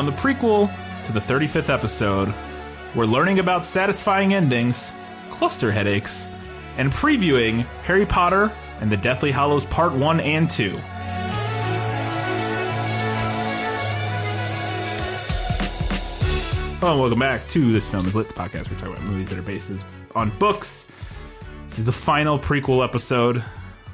On the prequel to the 35th episode, we're learning about satisfying endings, cluster headaches, and previewing Harry Potter and the Deathly Hallows Part 1 and 2. Hello and welcome back to This Film Is Lit, the podcast where we talk about movies that are based on books. This is the final prequel episode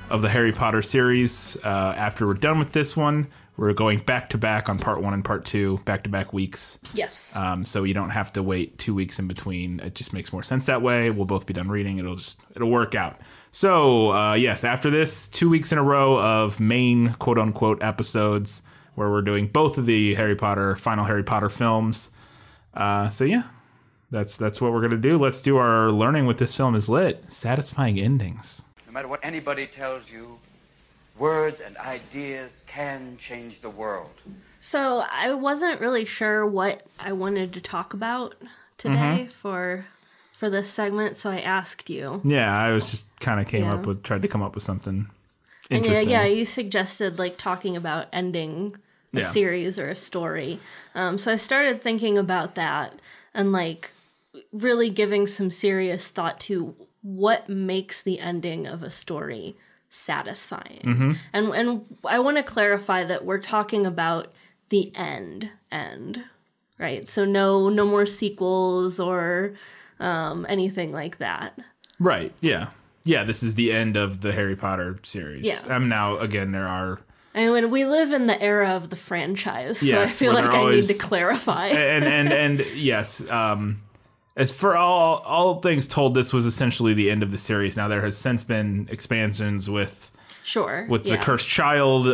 of the Harry Potter series. After we're done with this one, we're going back-to-back on Part 1 and Part 2, back-to-back weeks. Yes. So you don't have to wait 2 weeks in between. It just makes more sense that way. We'll both be done reading. It'll work out. So, yes, after this, 2 weeks in a row of main quote-unquote episodes where we're doing both of the final Harry Potter films. So, yeah, that's what we're going to do. Let's do our learning with This Film Is Lit. Satisfying endings. No matter what anybody tells you, words and ideas can change the world. So I wasn't really sure what I wanted to talk about today for this segment, so I asked you. Yeah, I was just kind of tried to come up with something interesting. And you suggested like talking about ending a series or a story. So I started thinking about that and like really giving some serious thought to what makes the ending of a story satisfying. And I want to clarify that we're talking about the end, right? So no more sequels or anything like that. Right, yeah. Yeah, this is the end of the Harry Potter series. Yeah. Now, again, there are... I mean, we live in the era of the franchise, so yes, I feel like I need to clarify. And yes, as for all things told, this was essentially the end of the series. Now, there has since been expansions with the Cursed Child,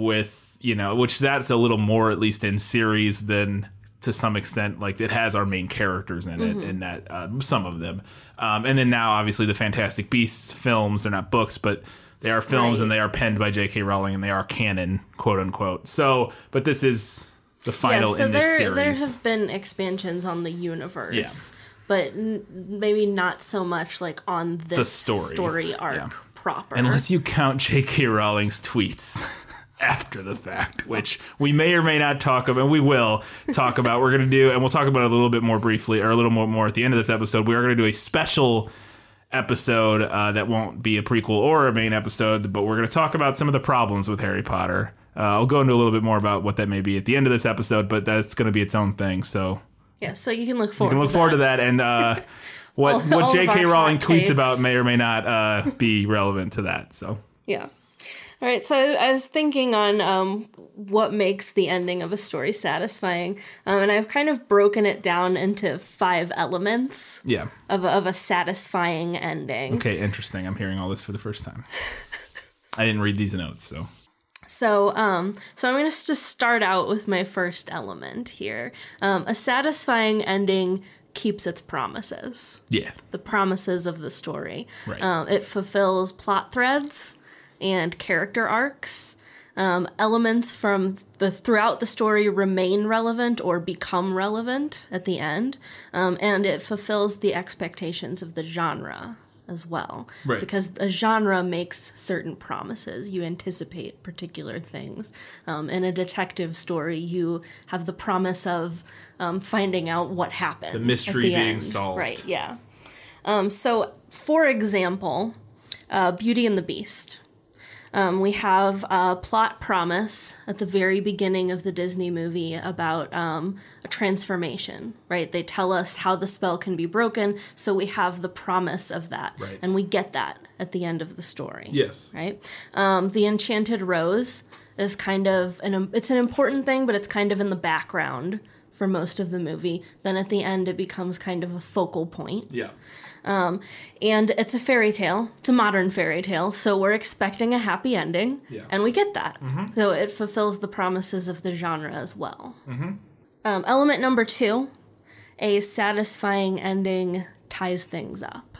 which that's a little more, at least in series, than to some extent, like it has our main characters in it, in that some of them. And then now, obviously, the Fantastic Beasts films, they're not books, but they are films, and they are penned by J.K. Rowling, and they are canon, quote unquote. So, but this is the final in this series. There have been expansions on the universe, but maybe not so much like on this story arc proper. Unless you count J.K. Rowling's tweets after the fact, which we may or may not talk about. We will talk about. We're going to do, and we'll talk about it a little bit more briefly, or a little more at the end of this episode. We are going to do a special episode that won't be a prequel or a main episode, but we're going to talk about some of the problems with Harry Potter. I'll go into a little bit more about what that may be at the end of this episode, but that's going to be its own thing. So yeah, so you can look forward. To that, and what J.K. Rowling tweets about may or may not be relevant to that. So yeah. All right, so I was thinking on what makes the ending of a story satisfying, and I've kind of broken it down into 5 elements of a satisfying ending. Okay, interesting. I'm hearing all this for the first time. I didn't read these notes, so... So I'm going to just start out with my first element here. A satisfying ending keeps its promises. Yeah. The promises of the story. Right. It fulfills plot threads and character arcs. Elements from throughout the story remain relevant or become relevant at the end. And it fulfills the expectations of the genre as well. Right. Because a genre makes certain promises. You anticipate particular things. In a detective story, you have the promise of finding out what happened. The mystery being solved. Right, yeah. So, for example, Beauty and the Beast. We have a plot promise at the very beginning of the Disney movie about a transformation, right? They tell us how the spell can be broken, so we have the promise of that. Right. And we get that at the end of the story. Yes. Right? The Enchanted Rose is kind of, it's an important thing, but it's kind of in the background for most of the movie. Then at the end, it becomes kind of a focal point. Yeah. And it's a fairy tale. It's a modern fairy tale, so we're expecting a happy ending, and we get that. So it fulfills the promises of the genre as well. Element number 2, a satisfying ending ties things up.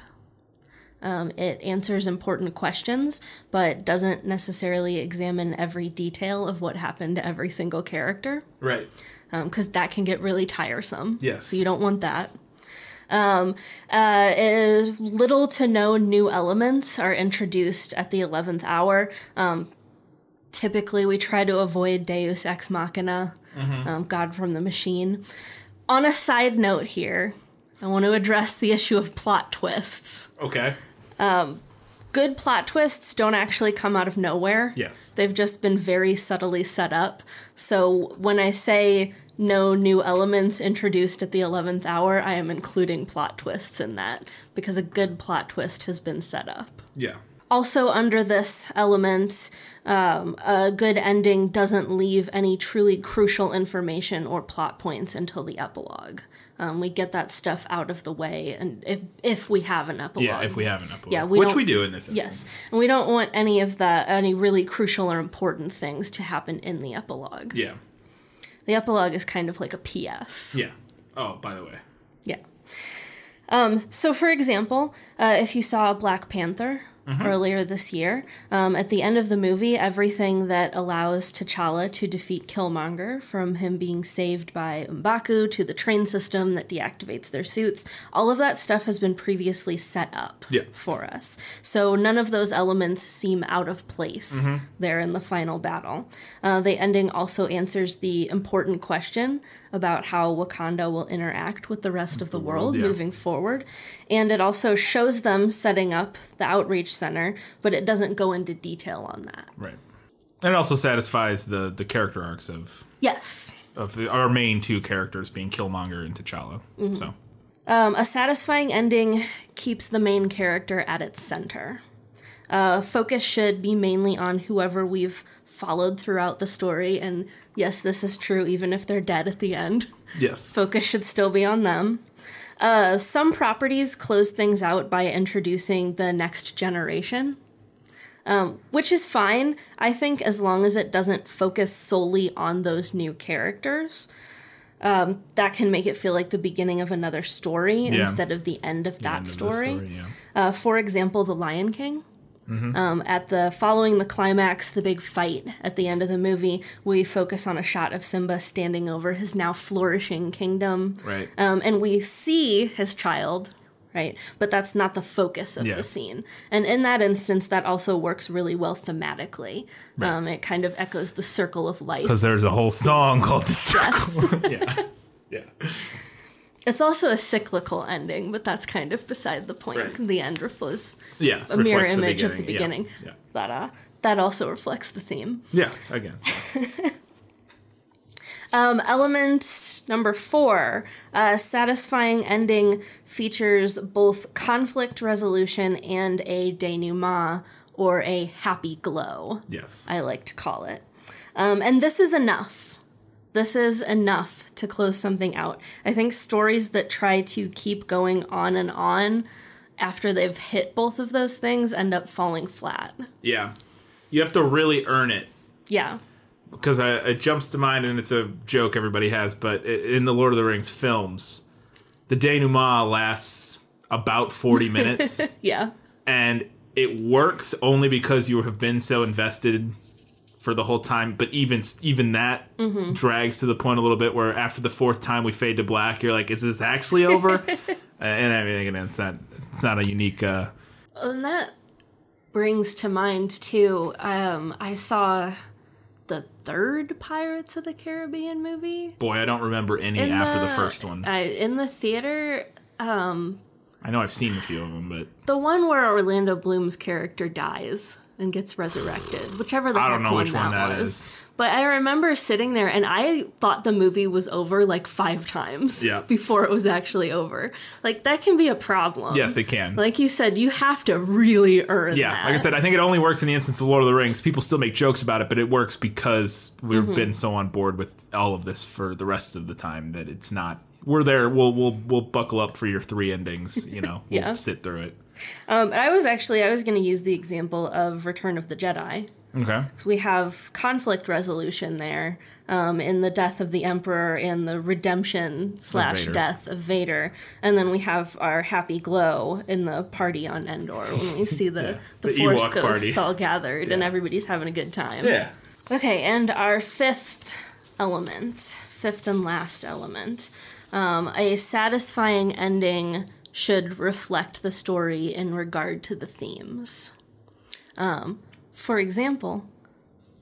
It answers important questions, but doesn't necessarily examine every detail of what happened to every single character. Right. Because that can get really tiresome. Yes. So you don't want that. Little to no new elements are introduced at the 11th hour. Typically, we try to avoid Deus Ex Machina, God from the Machine. On a side note here, I want to address the issue of plot twists. Okay. Good plot twists don't actually come out of nowhere. Yes. They've just been very subtly set up. So when I say no new elements introduced at the 11th hour, I am including plot twists in that, because a good plot twist has been set up. Yeah. Also, under this element, a good ending doesn't leave any truly crucial information or plot points until the epilogue. We get that stuff out of the way, and if we have an epilogue. Yeah, if we have an epilogue. Yeah, which we do in this instance. Yes, and we don't want any of that, any really crucial or important things to happen in the epilogue. Yeah. The epilogue is kind of like a PS. Yeah. Oh, by the way. Yeah. So, for example, if you saw Black Panther earlier this year, at the end of the movie, everything that allows T'Challa to defeat Killmonger, from him being saved by M'Baku to the train system that deactivates their suits, all of that stuff has been previously set up for us. So none of those elements seem out of place there in the final battle. The ending also answers the important question about how Wakanda will interact with the rest of the world moving forward. And it also shows them setting up the outreach center, but it doesn't go into detail on that. Right. And it also satisfies the character arcs of our main two characters being Killmonger and T'Challa. So a satisfying ending keeps the main character at its center. Focus should be mainly on whoever we've followed throughout the story, and yes, this is true even if they're dead at the end. Yes. Focus should still be on them. Some properties close things out by introducing the next generation, which is fine, I think, as long as it doesn't focus solely on those new characters. That can make it feel like the beginning of another story instead of the end of that story. For example, The Lion King. Following the climax, the big fight at the end of the movie, we focus on a shot of Simba standing over his now flourishing kingdom. Right. And we see his child, right? But that's not the focus of the scene. And in that instance, that also works really well thematically. Right. It kind of echoes the circle of life. Because there's a whole song called The Circle. Yes. Yeah. It's also a cyclical ending, but that's kind of beside the point. Right. The end reflects a mirror image of the beginning. Yeah. That also reflects the theme. Yeah, again. Element number 4, satisfying ending features both conflict resolution and a denouement, or a happy glow. Yes. I like to call it. And this is enough. This is enough to close something out. I think stories that try to keep going on and on after they've hit both of those things end up falling flat. Yeah. You have to really earn it. Yeah. Because it jumps to mind, and it's a joke everybody has, but in the Lord of the Rings films, the denouement lasts about 40 minutes. Yeah. And it works only because you have been so invested for the whole time, but even that drags to the point a little bit where after the 4th time we fade to black, you're like, is this actually over? And I mean, again, it's not a unique... And that brings to mind, too, I saw the 3rd Pirates of the Caribbean movie. Boy, I don't remember any after the first one. In the theater... I know I've seen a few of them, but... The one where Orlando Bloom's character dies and gets resurrected, whichever the heck one that was. I don't know which one that is. But I remember sitting there, and I thought the movie was over like 5 times before it was actually over. Like, that can be a problem. Yes, it can. Like you said, you have to really earn that. Yeah, like I said, I think it only works in the instance of Lord of the Rings. People still make jokes about it, but it works because we've been so on board with all of this for the rest of the time that it's not... We're there. We'll buckle up for your 3 endings. You know, we'll sit through it. I was going to use the example of Return of the Jedi. Okay. So we have conflict resolution there in the death of the Emperor and the redemption / death of Vader. And then we have our happy glow in the party on Endor when we see the Force Ewok ghosts party. all gathered and everybody's having a good time. Yeah. Okay, and our 5th element, 5th and last element, a satisfying ending should reflect the story in regard to the themes. For example,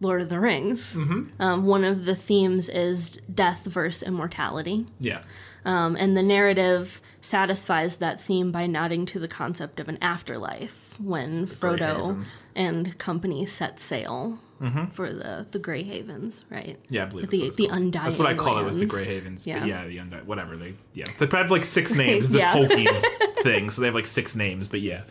Lord of the Rings. One of the themes is death versus immortality. Yeah. And the narrative satisfies that theme by nodding to the concept of an afterlife when Frodo and company set sail for the Grey Havens, right? Yeah, I believe the Undying That's what I call Lands. it, was the Grey Havens. Yeah. But yeah, the Undying, whatever. They have like 6 names. It's a Tolkien thing, so they have like 6 names, but yeah.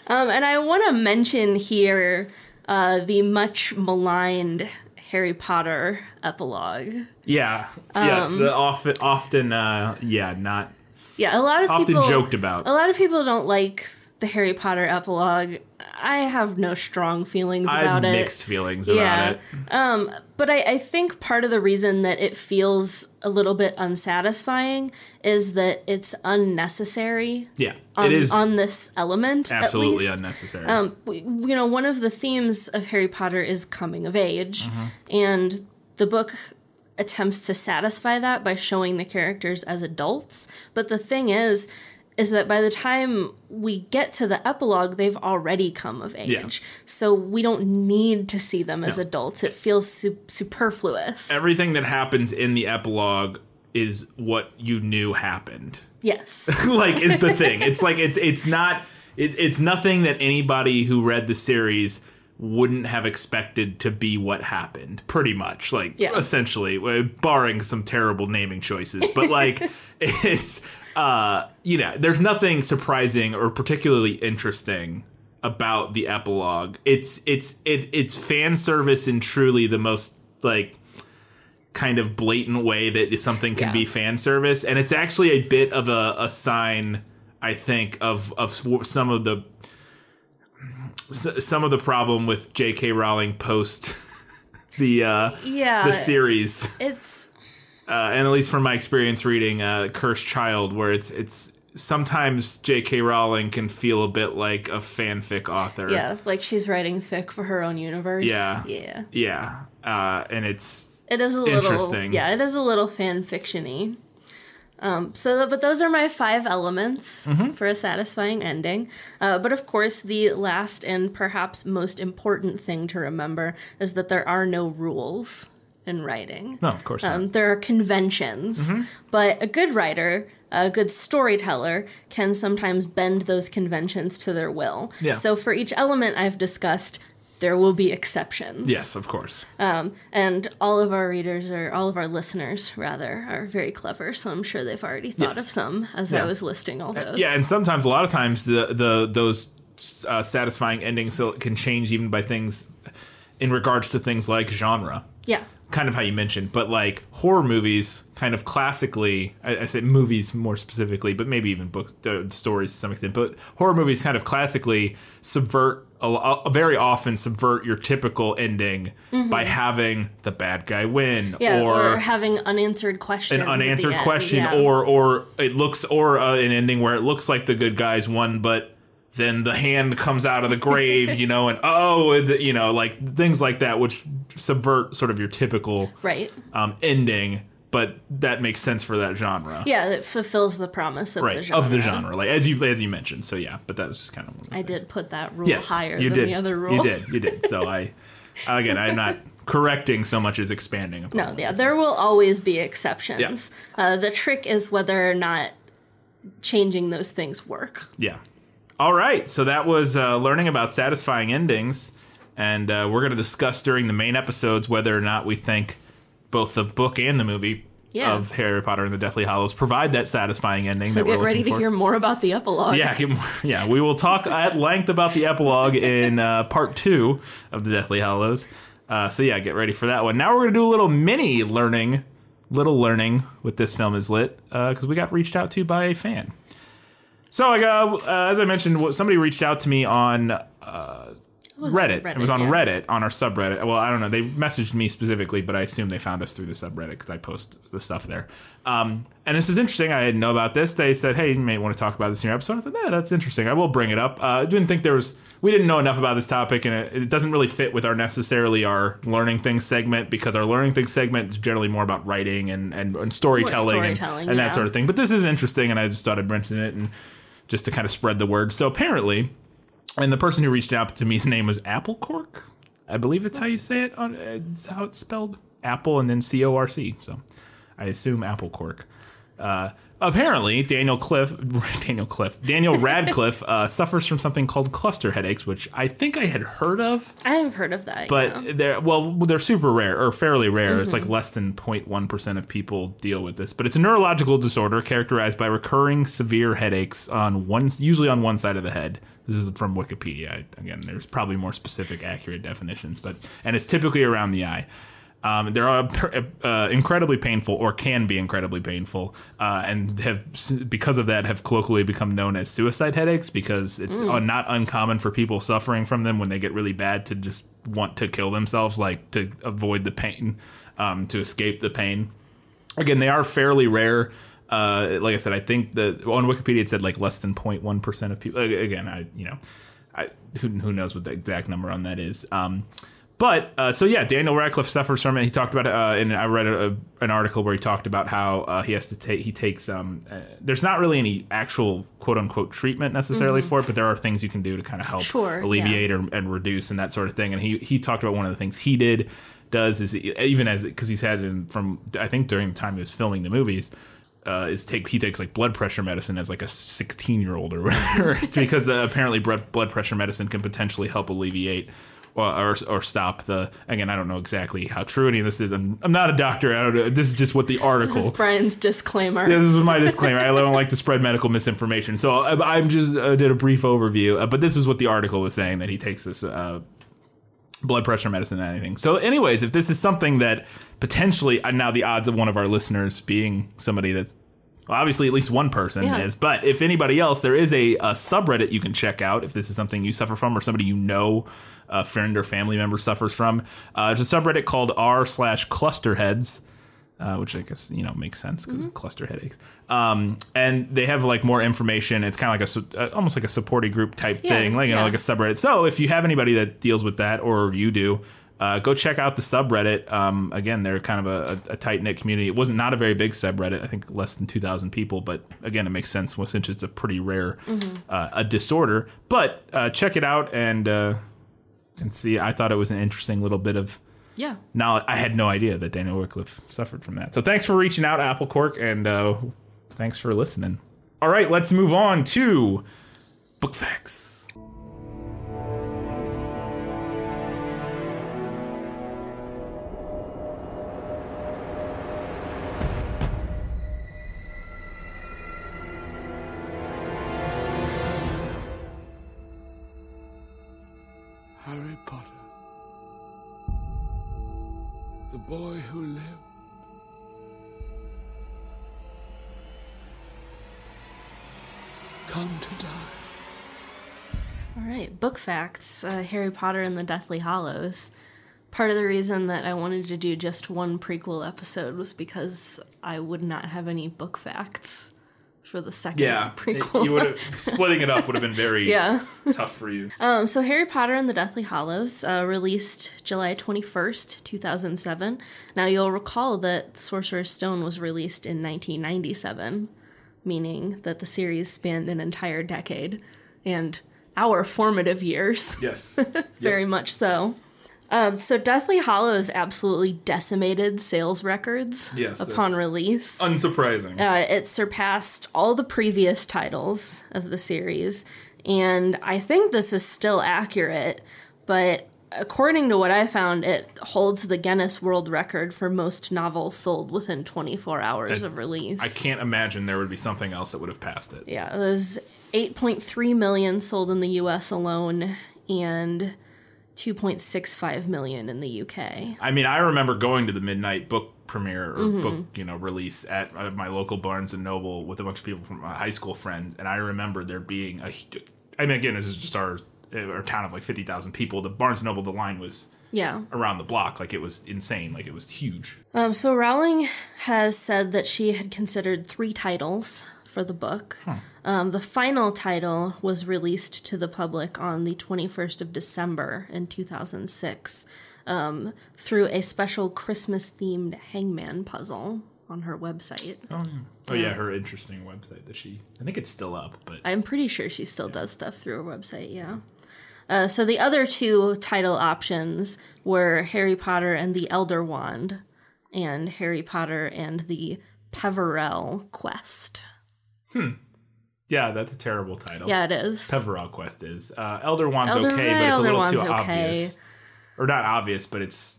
And I want to mention here the much maligned Harry Potter epilogue. Yeah. Yes. Often. Not. Yeah. A lot of often people joked about. A lot of people don't like the Harry Potter epilogue. I have no strong feelings about it. I have mixed feelings about it. But I think part of the reason that it feels a little bit unsatisfying is that it's unnecessary. Yeah, it is on this element. Absolutely at least. unnecessary. One of the themes of Harry Potter is coming of age, and the book attempts to satisfy that by showing the characters as adults. But the thing is that by the time we get to the epilogue, they've already come of age. Yeah. So we don't need to see them as adults. It feels superfluous. Everything that happens in the epilogue is what you knew happened. Yes. Is the thing. It's like, it's nothing that anybody who read the series wouldn't have expected to be what happened, pretty much. Essentially, barring some terrible naming choices. But, it's... there's nothing surprising or particularly interesting about the epilogue. It's fan service in truly the most kind of blatant way that something can be fan service, and it's actually a bit of a sign, I think, of some of the problem with J.K. Rowling post the series. It's. And at least from my experience reading Cursed Child, where it's sometimes J.K. Rowling can feel a bit like a fanfic author. Yeah, like she's writing fic for her own universe. Yeah. And it is a little interesting. Yeah, it is a little fan fiction-y. But those are my 5 elements for a satisfying ending. But of course, the last and perhaps most important thing to remember is that there are no rules in writing. No, of course not. There are conventions, but a good writer, a good storyteller, can sometimes bend those conventions to their will. Yeah. So for each element I've discussed, there will be exceptions. Yes, of course. And all of our readers, or all of our listeners, rather, are very clever, so I'm sure they've already thought of some as I was listing all those. Yeah, and sometimes, a lot of times, those satisfying endings can change even by things in regards to things like genre. Yeah. Kind of how you mentioned, but horror movies kind of classically, I say movies more specifically, but maybe even books, stories to some extent, but horror movies kind of classically very often subvert your typical ending by having the bad guy win, or having unanswered questions. An unanswered question, or it looks, or an ending where it looks like the good guys won, but then the hand comes out of the grave, and things like that, which subvert sort of your typical ending, but that makes sense for that genre. Yeah, it fulfills the promise of the genre. Of the genre, as you mentioned. So yeah, but that was just kind of one of the I things. did put that rule higher than the other rule. You did. So I'm not correcting so much as expanding upon it. There will always be exceptions. Yeah. The trick is whether or not changing those things work. Yeah. All right, so that was learning about satisfying endings, and we're going to discuss during the main episodes whether or not we think both the book and the movie of Harry Potter and the Deathly Hallows provide that satisfying ending. So get ready to hear more about the epilogue. Yeah, we will talk at length about the epilogue in part 2 of the Deathly Hallows. Get ready for that one. Now we're going to do a little mini learning with This Film Is Lit, because we got reached out to by a fan. So, as I mentioned, somebody reached out to me on Reddit. It was on Reddit, on our subreddit. Well, I don't know. They messaged me specifically, but I assume they found us through the subreddit because I post the stuff there. And this is interesting. I didn't know about this. They said, hey, you may want to talk about this in your episode. I said, yeah, that's interesting. I will bring it up. I didn't think we didn't know enough about this topic, and it doesn't really fit with our Learning Things segment, because our Learning Things segment is generally more about writing and storytelling and that sort of thing. But this is interesting, and I just thought I'd mention it and just to kind of spread the word. So apparently, and the person who reached out to me's name was Apple Cork. I believe it's how you say it. It's how it's spelled. Apple and then CORC. So I assume apple cork. Apparently, Daniel Radcliffe suffers from something called cluster headaches, which I think I had heard of. I have heard of that, but they're super rare, or fairly rare. Mm-hmm. It's like less than 0.1% of people deal with this. But it's a neurological disorder characterized by recurring severe headaches usually on one side of the head. This is from Wikipedia. Again, there's probably more specific, accurate definitions, and it's typically around the eye. They're incredibly painful, or can be incredibly painful, and because of that have colloquially become known as suicide headaches, because it's not uncommon for people suffering from them when they get really bad to just want to kill themselves, like to avoid the pain, to escape the pain. Again, they are fairly rare. Like I said, I think on Wikipedia it said like less than 0.1% of people. Again, who knows what the exact number on that is. But Daniel Radcliffe suffers from it. He talked about it, and I read an article where he talked about how he takes. There's not really any actual quote unquote treatment necessarily for it, but there are things you can do to kind of help alleviate and reduce and that sort of thing. And he talked about one of the things he does is because he's had from I think during the time he was filming the movies. He takes like blood pressure medicine as like a 16-year-old or whatever, because apparently blood pressure medicine can potentially help alleviate or stop again, I don't know exactly how true any of this is. I'm not a doctor. I don't know. This is just what the article. This is Brian's disclaimer. Yeah, this is my disclaimer. I don't like to spread medical misinformation. So I'm just did a brief overview. But this is what the article was saying, that he takes this blood pressure medicine and anything. So anyways, if this is something that potentially, now the odds of one of our listeners being somebody that's, well, obviously at least one person is, but if anybody else, there is a subreddit you can check out if this is something you suffer from or somebody you know, a friend or family member suffers from. There's a subreddit called r/clusterheads, which I guess, makes sense because of cluster headaches. And they have like more information. It's kind of like almost like a supporting group type thing, like like a subreddit. So if you have anybody that deals with that, or you do, go check out the subreddit. Again, they're kind of a tight-knit community. It wasn't not a very big subreddit. I think less than 2,000 people. But again, it makes sense since it's a pretty rare a disorder. But check it out and see. I thought it was an interesting little bit of knowledge. I had no idea that Daniel Radcliffe suffered from that. So thanks for reaching out, Apple Cork, and thanks for listening. All right, let's move on to Book Facts. Harry Potter, the boy who lived, come to die. All right, book facts. Harry Potter and the Deathly Hallows. Part of the reason that I wanted to do just one prequel episode was because I would not have any book facts for the second prequel. Splitting it up would have been very tough for you. So Harry Potter and the Deathly Hallows released July 21st, 2007. Now you'll recall that Sorcerer's Stone was released in 1997, meaning that the series spanned an entire decade and our formative years. Yes. Very much so. So Deathly Hallows absolutely decimated sales records upon release. Unsurprising. It surpassed all the previous titles of the series, and I think this is still accurate, but according to what I found, it holds the Guinness World Record for most novels sold within 24 hours of release. I can't imagine there would be something else that would have passed it. Yeah, there's 8.3 million sold in the US alone, and 2.65 million in the UK. I mean, I remember going to the midnight book premiere or book, release at my local Barnes and Noble with a bunch of people from a high school friend, and I remember there being again, this is just our town of like 50,000 people. The Barnes and Noble, the line was around the block, like it was insane, like it was huge. So Rowling has said that she had considered 3 titles for the book. The final title was released to the public on the 21st of December in 2006 through a special Christmas-themed hangman puzzle on her website. Oh yeah, her interesting website that I think it's still up, but I'm pretty sure she still does stuff through her website, So the other two title options were Harry Potter and the Elder Wand and Harry Potter and the Peverell Quest. Yeah, that's a terrible title. Yeah, it is. Peverell Quest is. Elder Wand's okay, but it's a little too obvious. Or not obvious, but it's...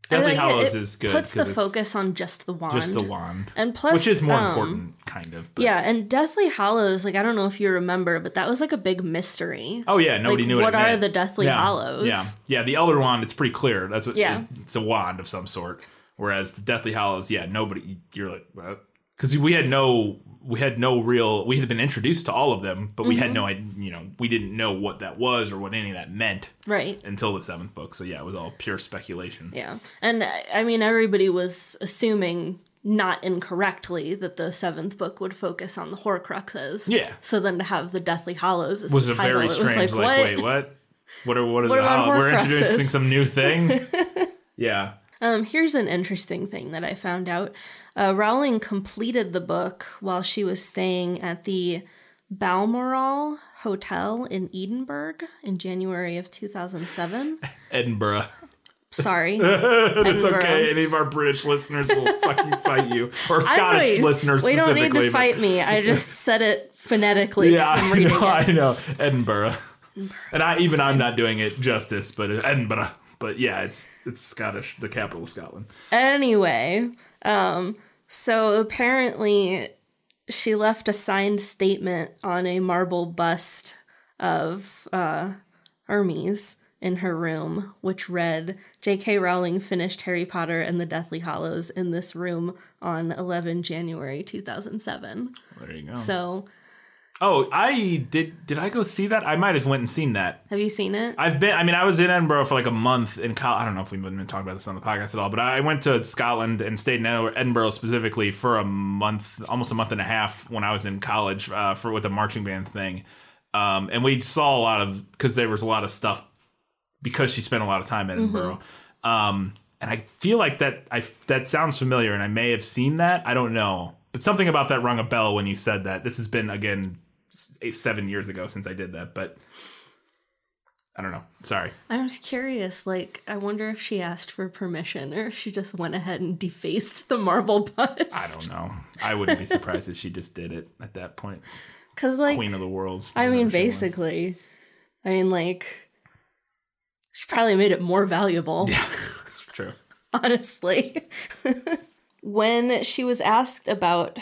Deathly Hallows is good. It puts the focus on just the wand. Just the wand. And plus, which is more important, kind of. But. Yeah, and Deathly Hallows, like, I don't know if you remember, but that was like a big mystery. Oh, yeah, nobody knew what it meant. What are the Deathly Hallows? Yeah, the Elder Wand, it's pretty clear. That's what it's a wand of some sort. Whereas the Deathly Hallows, nobody, you're like, what? Because we had been introduced to all of them, but we had no idea, we didn't know what that was or what any of that meant. Right. Until the 7th book. So yeah, it was all pure speculation. Yeah. And I mean, everybody was assuming, not incorrectly, that the 7th book would focus on the Horcruxes. Yeah. So then to have the Deathly Hallows as was the a title, very strange, what? Wait, what? What are the Hallows? We're introducing some new thing? Yeah. Here's an interesting thing that I found out. Rowling completed the book while she was staying at the Balmoral Hotel in Edinburgh in January of 2007. Edinburgh. Sorry. It's okay. Any of our British listeners will fucking fight you. Or Scottish listeners specifically. We don't need to fight me. I just said it phonetically because I'm reading it. I know. Edinburgh. And I'm not doing it justice, but Edinburgh. But yeah, it's Scottish, the capital of Scotland. Anyway, so apparently she left a signed statement on a marble bust of Hermes in her room, which read, J.K. Rowling finished Harry Potter and the Deathly Hallows in this room on 11 January 2007. There you go. So... Oh, did I go see that? I might have went and seen that. Have you seen it? I was in Edinburgh for like a month in college. I don't know if we've been talking about this on the podcast at all, but I went to Scotland and stayed in Edinburgh specifically for a month, almost a month and a half when I was in college with a marching band thing. And we saw a lot of, because there was a lot of stuff because she spent a lot of time in Edinburgh. And I feel like that sounds familiar and I may have seen that. I don't know. But something about that rung a bell when you said that. This has been, again, 7 years ago since I did that, but I don't know. Sorry. I was curious, like, I wonder if she asked for permission or if she just went ahead and defaced the marble bust. I don't know. I wouldn't be surprised if she just did it at that point. 'Cause, like, Queen of the world. I mean, basically. I mean, like, she probably made it more valuable. Yeah, that's true. Honestly. When she was asked about,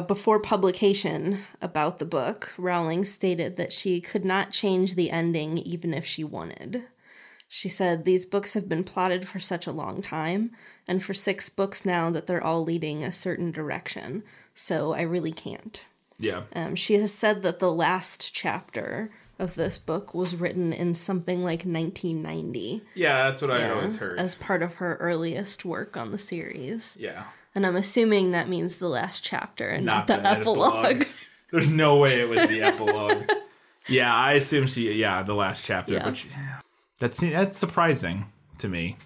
before publication, about the book, Rowling stated that she could not change the ending even if she wanted. She said, these books have been plotted for such a long time, and for 6 books now that they're all leading a certain direction, so I really can't. Yeah. She has said that the last chapter of this book was written in something like 1990. Yeah, that's what I always heard. As part of her earliest work on the series. Yeah. And I'm assuming that means the last chapter and not the epilogue. There's no way it was the epilogue. Yeah, I assume the last chapter. Yeah. But that's surprising to me.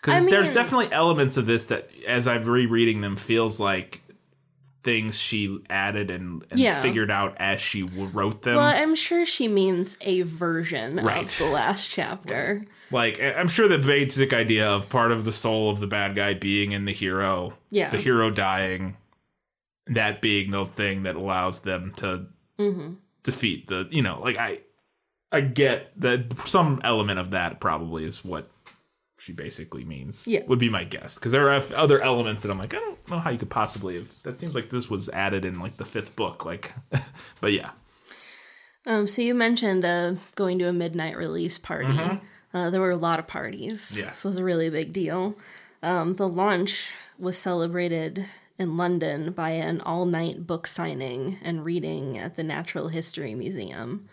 Because there's definitely elements of this that, as I'm rereading them, feels like things she added and figured out as she wrote them. Well, I'm sure she means a version of the last chapter. Like, I'm sure the basic idea of part of the soul of the bad guy being in the hero, the hero dying, that being the thing that allows them to defeat the, like, I get that some element of that probably is what she basically means, would be my guess. Because there are other elements that I'm like, I don't know how you could possibly have, that seems like this was added in, like, the 5th book, like, but yeah. So you mentioned going to a midnight release party. There were a lot of parties. Yeah. This was a really big deal. The launch was celebrated in London by an all-night book signing and reading at the Natural History Museum,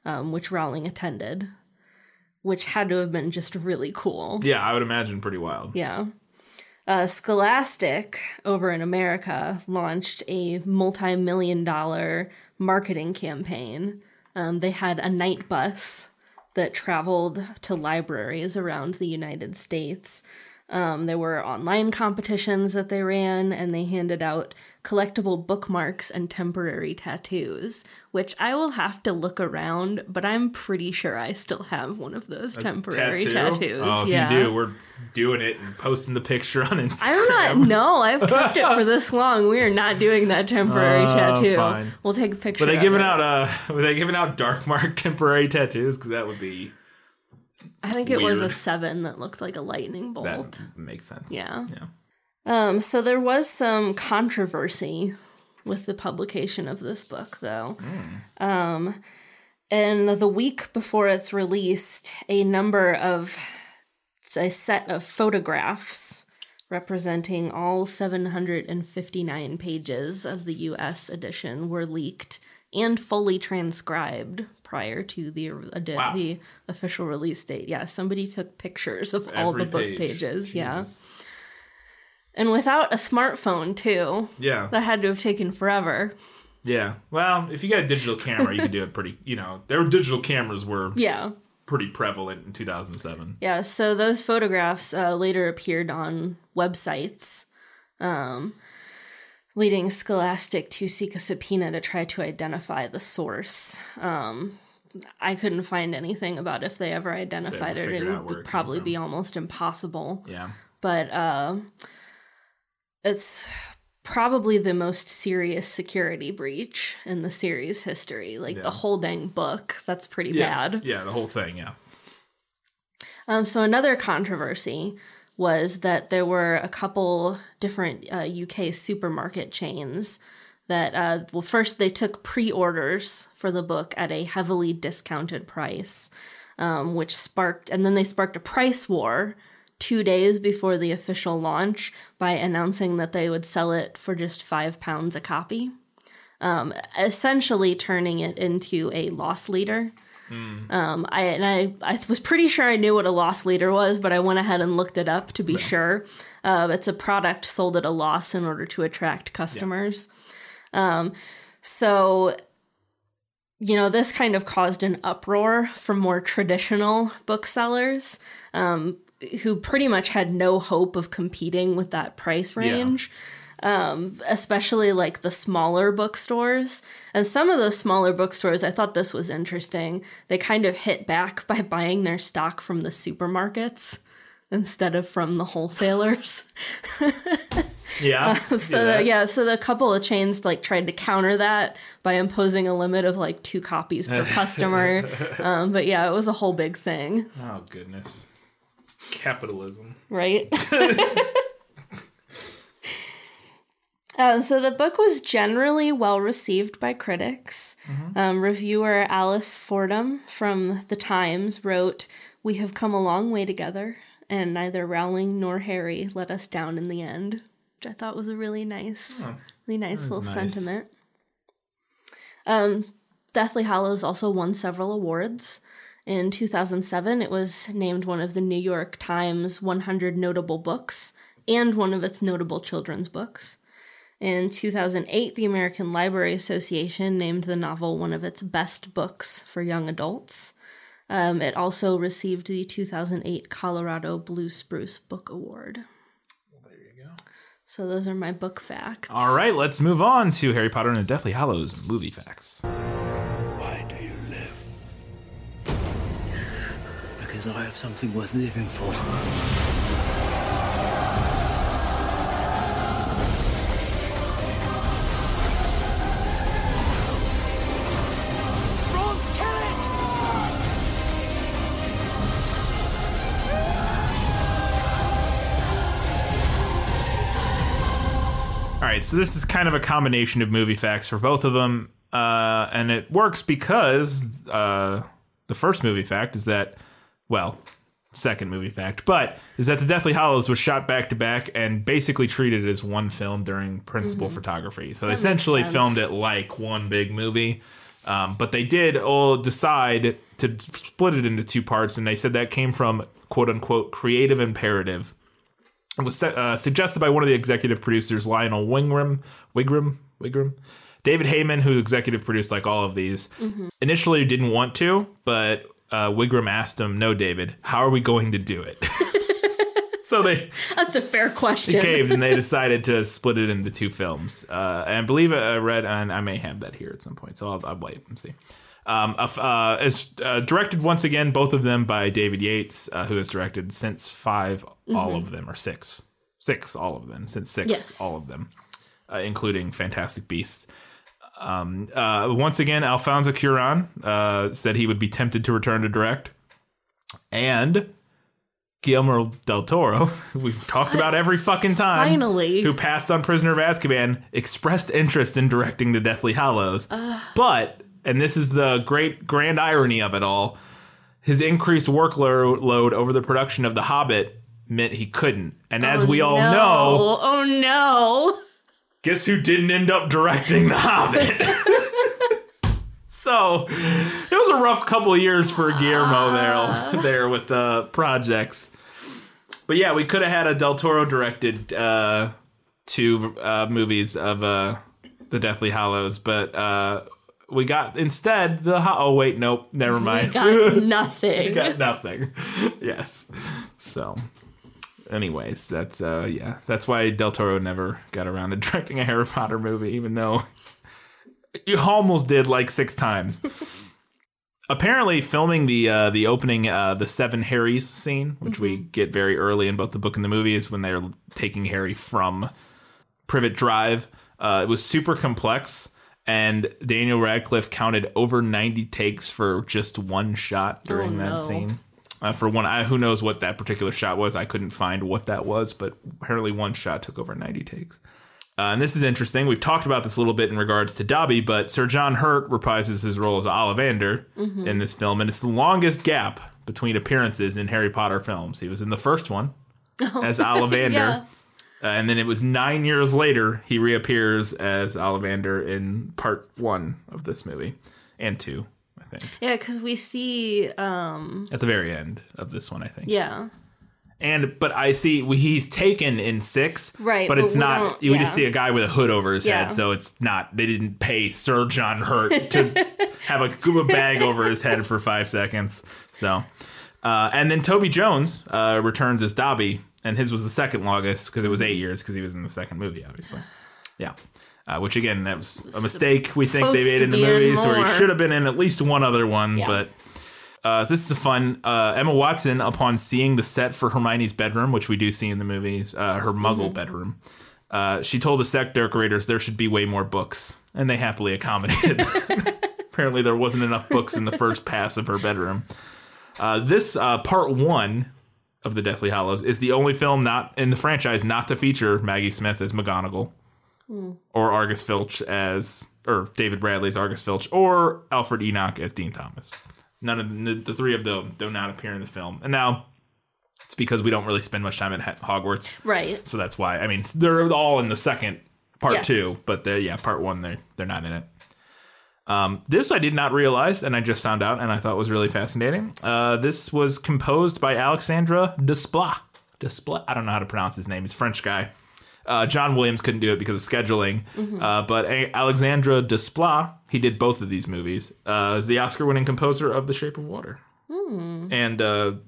which Rowling attended, which had to have been just really cool. Yeah, I would imagine pretty wild. Yeah. Scholastic, over in America, launched a multi-million-dollar marketing campaign. They had a night bus that traveled to libraries around the United States There were online competitions that they ran, and they handed out collectible bookmarks and temporary tattoos, which I will have to look around, but I'm pretty sure I still have one of those temporary tattoos. Oh, if you do, we're doing it and posting the picture on Instagram. I've kept it for this long. We are not doing that temporary tattoo. Fine. We'll take a picture. Were they giving out dark mark temporary tattoos? Because that would be. I think it was a 7 that looked like a lightning bolt. That makes sense. Yeah. So there was some controversy with the publication of this book, though. And the week before it's released, a set of photographs representing all 759 pages of the U.S. edition were leaked and fully transcribed prior to the official release date. Yeah, somebody took pictures of all the book pages. Jesus. Yeah. And without a smartphone, too. Yeah. That had to have taken forever. Yeah. Well, if you got a digital camera, you can do it pretty, digital cameras were pretty prevalent in 2007. Yeah, so those photographs later appeared on websites, leading Scholastic to seek a subpoena to try to identify the source. I couldn't find anything about if they ever identified it. It would probably be almost impossible. Yeah. But it's probably the most serious security breach in the series history. The whole dang book. That's pretty bad. Yeah, the whole thing, yeah. So another controversy was that there were a couple different UK supermarket chains that, first they took pre-orders for the book at a heavily discounted price, which sparked a price war 2 days before the official launch by announcing that they would sell it for just £5 a copy, essentially turning it into a loss leader. I was pretty sure I knew what a loss leader was, but I went ahead and looked it up to be sure. It's a product sold at a loss in order to attract customers. So, this kind of caused an uproar from more traditional booksellers, who pretty much had no hope of competing with that price range. Especially the smaller bookstores. And some of those smaller bookstores, I thought this was interesting. They kind of hit back by buying their stock from the supermarkets instead of from the wholesalers. Yeah. So the couple of chains tried to counter that by imposing a limit of 2 copies per customer. But yeah, it was a whole big thing. Oh, goodness. Capitalism. Right? So the book was generally well received by critics. Reviewer Alice Fordham from The Times wrote, "We have come a long way together, and neither Rowling nor Harry let us down in the end," which I thought was a really nice little sentiment. Deathly Hallows also won several awards. In 2007, it was named one of the New York Times 100 Notable Books and one of its notable children's books. In 2008, the American Library Association named the novel one of its best books for young adults. It also received the 2008 Colorado Blue Spruce Book Award. Well, there you go. So those are my book facts. All right, let's move on to Harry Potter and the Deathly Hallows movie facts. Why do you live? Because I have something worth living for. All right, so this is kind of a combination of movie facts for both of them, and it works because the first movie fact is that, second movie fact, but is that the Deathly Hallows was shot back to back and basically treated as one film during principal photography. So they essentially filmed it like one big movie, but they did all decide to split it into 2 parts, and they said that came from quote-unquote creative imperative. It was suggested by one of the executive producers, Lionel Wigram. David Heyman, who executive produced all of these, initially didn't want to, but Wigram asked him, "No, David, how are we going to do it?" So that's a fair question. They caved and they decided to split it into 2 films. And I believe I read, and I may have that here at some point, so I'll wait and see. It's directed once again, both of them by David Yates, who has directed since 5, all of them, or 6, all of them, since 6, yes. All of them, including Fantastic Beasts. Once again, Alfonso Cuarón said he would be tempted to return to direct, and Guillermo del Toro, we've talked about every fucking time, finally, who passed on Prisoner of Azkaban, expressed interest in directing The Deathly Hallows, but. And this is the grand irony of it all. His increased workload over the production of The Hobbit meant he couldn't. And as we all know... Oh, no. Guess who didn't end up directing The Hobbit? So, it was a rough couple of years for Guillermo there with the projects. But yeah, we could have had a Del Toro directed 2 movies of The Deathly Hallows, but... we got instead oh wait, nope, never mind. We got nothing. We got nothing. Yes. So, anyways, that's why Del Toro never got around to directing a Harry Potter movie, even though you almost did like 6 times. Apparently, filming the opening, the 7 Harrys scene, which we get very early in both the book and the movie, is when they're taking Harry from Privet Drive. It was super complex. And Daniel Radcliffe counted over 90 takes for just 1 shot during that scene. For one, who knows what that particular shot was. I couldn't find what that was, but apparently 1 shot took over 90 takes. And this is interesting. We've talked about this a little bit in regards to Dobby, but Sir John Hurt reprises his role as Ollivander in this film, and it's the longest gap between appearances in Harry Potter films. He was in the first one as Ollivander. Yeah. And then it was 9 years later, he reappears as Ollivander in part 1 of this movie. And 2, I think. Yeah, because we see... At the very end of this one, I think. Yeah. But I see he's taken in 6. Right. But it's not... We just see a guy with a hood over his head, so it's not... They didn't pay Sir John Hurt to have a bag over his head for 5 seconds. So... and then Toby Jones returns as Dobby. And his was the second longest because it was 8 years because he was in the second movie, obviously. Yeah. Which, again, that was a mistake we think they made in the movie. So he should have been in at least one other one. Yeah. But this is fun. Emma Watson, upon seeing the set for Hermione's bedroom, which we do see in the movies, her Muggle bedroom, she told the set decorators there should be way more books. And they happily accommodated. Apparently there wasn't enough books in the first pass of her bedroom. This part 1... of The Deathly Hallows is the only film not in the franchise not to feature Maggie Smith as McGonagall or Argus Filch or David Bradley as Argus Filch or Alfred Enoch as Dean Thomas. None of the 3 of them do not appear in the film. And now it's because we don't really spend much time at Hogwarts. Right. So that's why. I mean, they're all in the second part 2, but part 1 they're not in it. This I did not realize, and I just found out, and I thought was really fascinating. This was composed by Alexandre Desplat. I don't know how to pronounce his name. He's a French guy. John Williams couldn't do it because of scheduling. But Alexandre Desplat, he did both of these movies, is the Oscar-winning composer of The Shape of Water. And a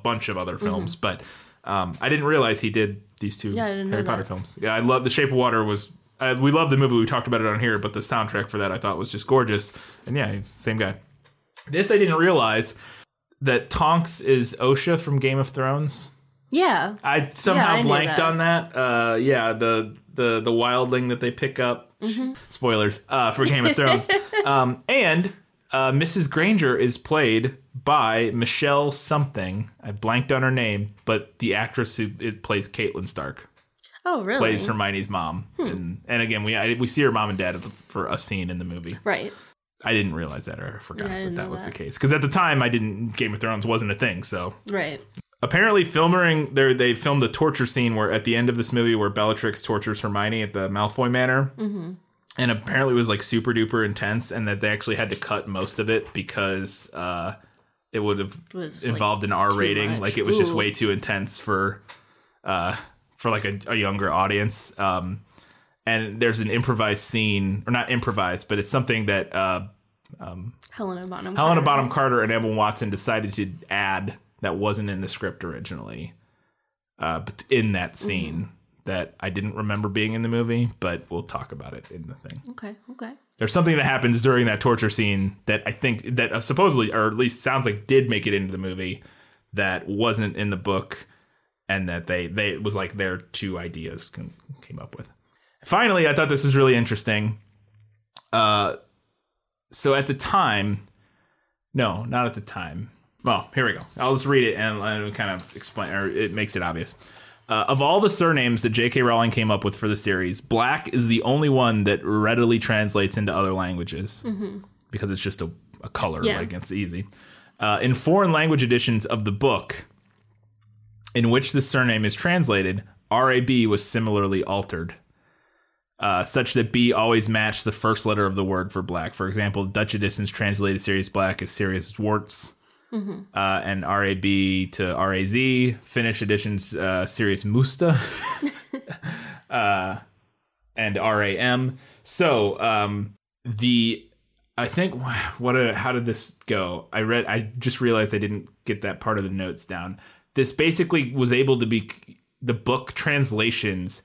bunch of other films. But I didn't realize he did these 2 Harry Potter films. Yeah, I love The Shape of Water was... we love the movie. We talked about it on here, but the soundtrack for that I thought was just gorgeous. And yeah, same guy. This I didn't realize that Tonks is Osha from Game of Thrones. Yeah. I somehow blanked on that. The wildling that they pick up. Spoilers for Game of Thrones. And Mrs. Granger is played by Michelle something. I blanked on her name, but the actress who plays Caitlin Stark. Oh, really? Plays Hermione's mom. And again, we see her mom and dad for a scene in the movie. Right. I didn't realize that, or I forgot that was the case. Because at the time, Game of Thrones wasn't a thing, so. Right. Apparently, they filmed a torture scene where at the end of this movie where Bellatrix tortures Hermione at the Malfoy Manor. And apparently it was like super duper intense, and that they actually had to cut most of it because it would have involved an R rating. Much. Like it was just way too intense for like a younger audience. And there's an improvised scene, or not improvised, but it's something that Helena Bonham Carter and Emma Watson decided to add that wasn't in the script originally in that scene that I didn't remember being in the movie, but we'll talk about it in the thing. Okay. There's something that happens during that torture scene that I think that supposedly, or at least sounds like did make it into the movie, that wasn't in the book, and that they it was like their two ideas came up with. Finally, I thought this was really interesting. So at the time, no, not at the time. Well, here we go. I'll just read it and kind of explain, or it makes it obvious. Of all the surnames that J.K. Rowling came up with for the series, Black is the only one that readily translates into other languages because it's just a color, like it's easy. In foreign language editions of the book in which the surname is translated, R.A.B. was similarly altered, such that B always matched the first letter of the word for black. For example, Dutch editions translated Sirius Black as Sirius Zwarts, and R.A.B. to R.A.Z. Finnish editions Sirius Musta, and R.A.M. So I think how did this go? I just realized I didn't get that part of the notes down. This basically was able to be the book translations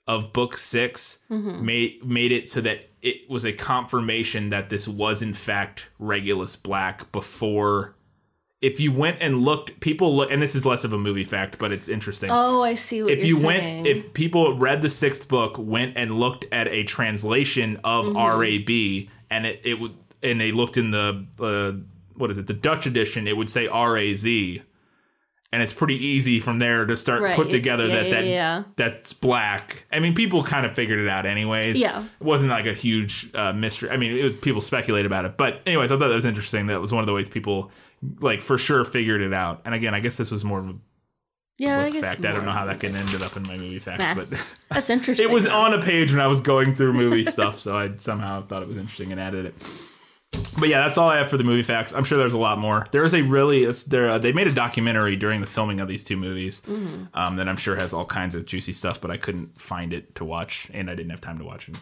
of book 6 made it so that it was a confirmation that this was in fact Regulus Black before. If you went and looked, and this is less of a movie fact, but it's interesting. Oh, I see what you're saying. If people read the 6th book, went and looked at a translation of R.A.B. and and they looked in the the Dutch edition, it would say R.A.Z. And it's pretty easy from there to start put together that's Black. I mean, people kind of figured it out anyways. Yeah. It wasn't like a huge mystery. I mean, it was people speculate about it. But anyways, I thought that was interesting. That was one of the ways people like for sure figured it out. And again, I guess this was more of a book fact. I don't know how that ended up in my movie facts, but that's interesting. It was on a page when I was going through movie stuff, so I somehow thought it was interesting and added it. But yeah, that's all I have for the movie facts. I'm sure there's a lot more. There is they made a documentary during the filming of these two movies that I'm sure has all kinds of juicy stuff, but I couldn't find it to watch, and I didn't have time to watch an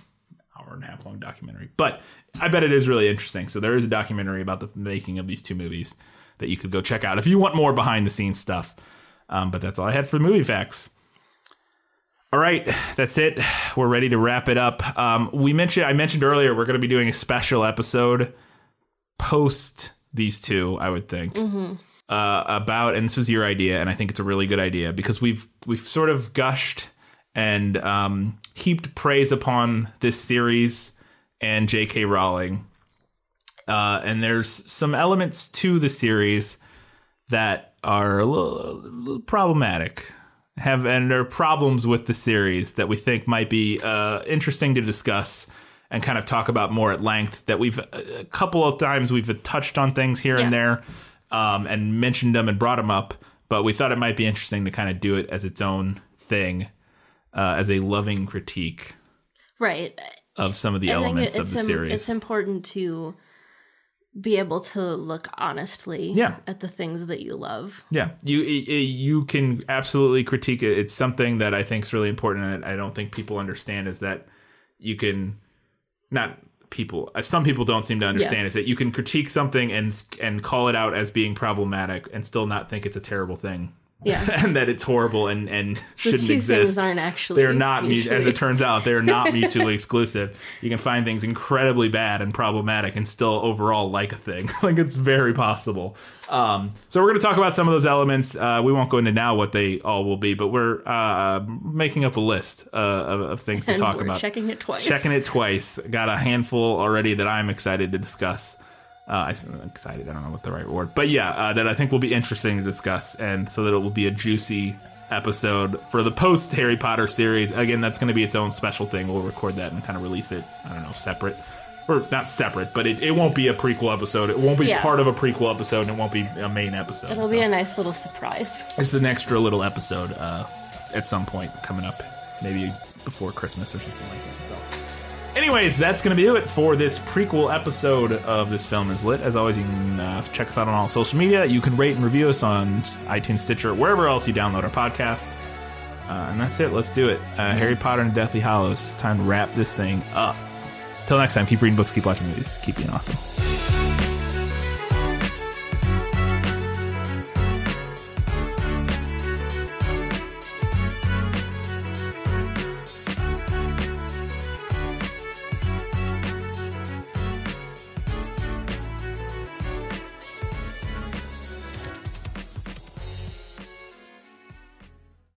hour and a half long documentary. But I bet it is really interesting. So there is a documentary about the making of these two movies that you could go check out if you want more behind the scenes stuff. But that's all I had for the movie facts. All right, that's it. We're ready to wrap it up. I mentioned earlier we're going to be doing a special episode post these two, I would think, about, and this was your idea, and I think it's a really good idea because we've sort of gushed and heaped praise upon this series and J.K. Rowling, and there's some elements to the series that are a little problematic. And there are problems with the series that we think might be interesting to discuss and kind of talk about more at length. That a couple of times we've touched on things here and there and mentioned them and brought them up, but we thought it might be interesting to kind of do it as its own thing, as a loving critique, of some of the elements of the series. It's important to be able to look honestly at the things that you love. Yeah, you can absolutely critique it. It's something that I think is really important, and I don't think people understand is that you can some people don't seem to understand is that you can critique something and call it out as being problematic and still not think it's a terrible thing. Yeah, and that it's horrible and shouldn't exist. Things aren't actually. They're not, as it turns out, they're not mutually exclusive. You can find things incredibly bad and problematic and still overall like a thing. Like it's very possible. So we're going to talk about some of those elements. We won't go into now what they all will be, but we're making up a list of things to talk about. Checking it twice. Got a handful already that I'm excited to discuss. I'm excited. I don't know what the right word, but that I think will be interesting to discuss, and so that it will be a juicy episode for the post Harry Potter series. Again, that's going to be its own special thing. We'll record that and kind of release it. I don't know, separate or not separate, but it won't be a prequel episode. It won't be part of a prequel episode, and it won't be a main episode. It'll be a nice little surprise. It's an extra little episode at some point coming up, maybe before Christmas or something like that. So. Anyways, that's going to be it for this prequel episode of This Film Is Lit. As always, you can check us out on all social media. You can rate and review us on iTunes, Stitcher, wherever else you download our podcast. And that's it. Let's do it. Harry Potter and Deathly Hallows. Time to wrap this thing up. Till next time, keep reading books, keep watching movies, keep being awesome.